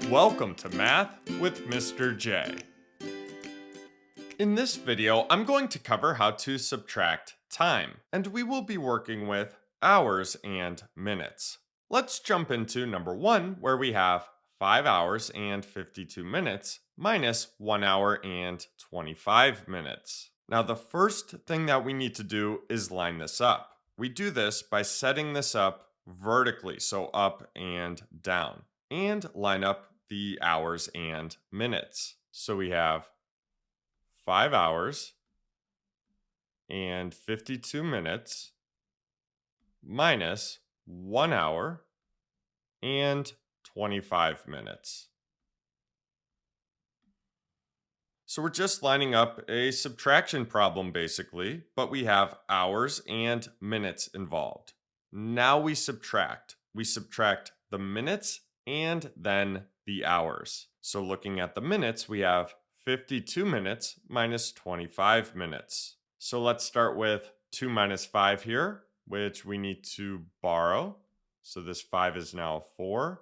Welcome to Math with Mr. J. In this video, I'm going to cover how to subtract time, and we will be working with hours and minutes. Let's jump into number 1, where we have 5 hours and 52 minutes minus 1 hour and 25 minutes. Now, the first thing that we need to do is line this up. We do this by setting this up vertically, so up and down, and line up the hours and minutes. So we have 5 hours and 52 minutes minus 1 hour and 25 minutes. So we're just lining up a subtraction problem basically, but we have hours and minutes involved. Now we subtract. We subtract the minutes and then the hours. So looking at the minutes, we have 52 minutes minus 25 minutes. So let's start with 2 minus 5 here, which we need to borrow. So this 5 is now 4.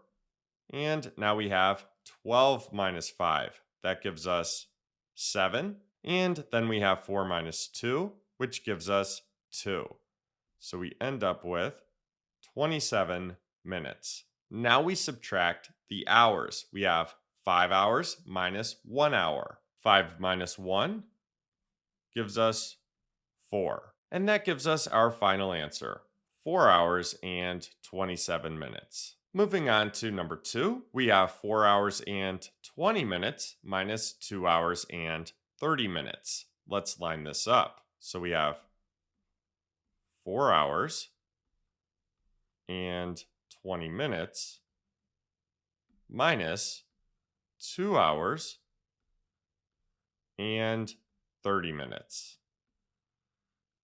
And now we have 12 minus 5. That gives us 7. And then we have 4 minus 2, which gives us 2. So we end up with 27 minutes. Now we subtract the hours. We have 5 hours minus 1 hour. 5 minus 1 gives us 4. And that gives us our final answer, 4 hours and 27 minutes. Moving on to number 2, we have 4 hours and 20 minutes minus 2 hours and 30 minutes. Let's line this up. So we have 4 hours and 20 minutes minus 2 hours and 30 minutes.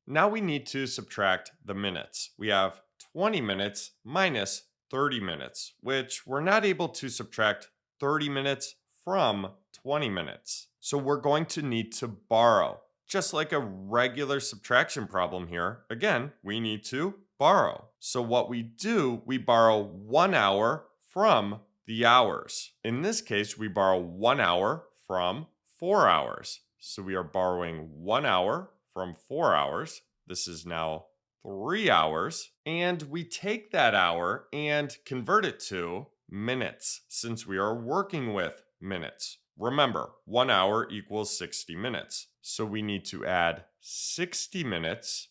Now we need to subtract the minutes. We have 20 minutes minus 30 minutes, which we're not able to subtract 30 minutes from 20 minutes. So we're going to need to borrow. Just like a regular subtraction problem here, again, we need to borrow. So what we do, we borrow 1 hour from the hours. In this case, we borrow 1 hour from 4 hours. So we are borrowing 1 hour from 4 hours. This is now 3 hours. And we take that hour and convert it to minutes, since we are working with minutes. Remember, 1 hour equals 60 minutes. So we need to add 60 minutes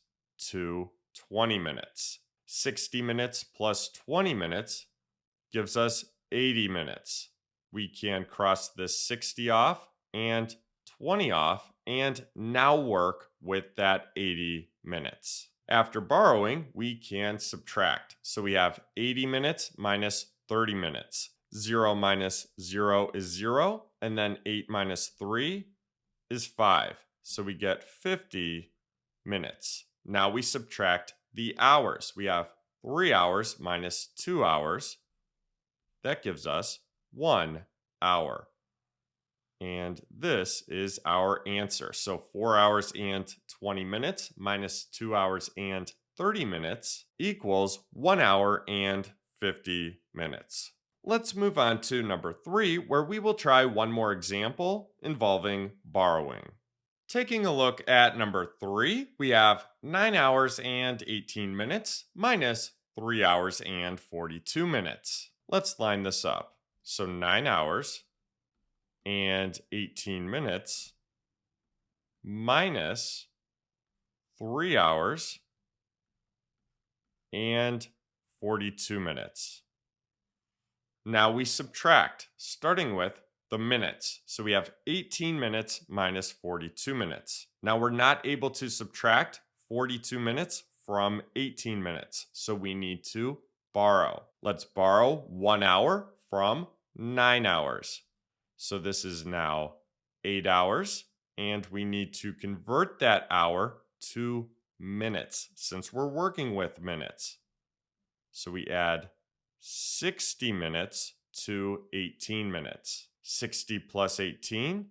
to 20 minutes. 60 minutes plus 20 minutes gives us 80 minutes. We can cross this 60 off and 20 off and now work with that 80 minutes. After borrowing, we can subtract. So we have 80 minutes minus 30 minutes. 0 minus 0 is 0, and then 8 minus 3 is 5. So we get 50 minutes. Now we subtract the hours. We have 3 hours minus 2 hours. That gives us 1 hour. And this is our answer. So 4 hours and 20 minutes minus 2 hours and 30 minutes equals 1 hour and 50 minutes. Let's move on to number 3, where we will try one more example involving borrowing. Taking a look at number 3, we have 9 hours and 18 minutes minus 3 hours and 42 minutes. Let's line this up. So 9 hours and 18 minutes minus 3 hours and 42 minutes. Now we subtract, starting with the minutes. So we have 18 minutes minus 42 minutes. Now we're not able to subtract 42 minutes from 18 minutes. So we need to borrow. Let's borrow 1 hour from 9 hours. So this is now 8 hours. And we need to convert that hour to minutes since we're working with minutes. So we add 60 minutes to 18 minutes. 60 plus 18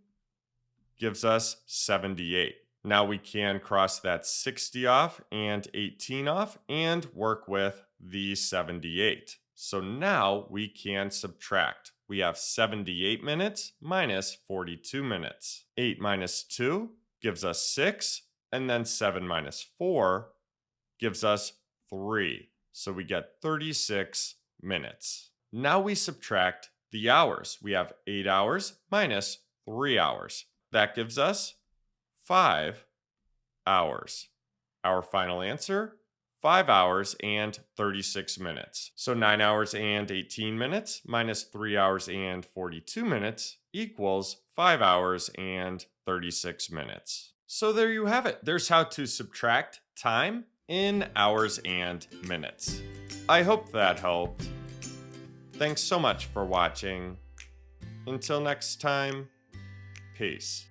gives us 78. Now we can cross that 60 off and 18 off and work with the 78. So now we can subtract. we have 78 minutes minus 42 minutes. 8 minus 2 gives us 6, and then 7 minus 4 gives us 3. So we get 36 minutes. Now we subtract the hours. We have 8 hours minus 3 hours. That gives us 5 hours. Our final answer, 5 hours and 36 minutes. So 9 hours and 18 minutes minus 3 hours and 42 minutes equals 5 hours and 36 minutes. So there you have it. There's how to subtract time in hours and minutes. I hope that helped. Thanks so much for watching. Until next time, peace.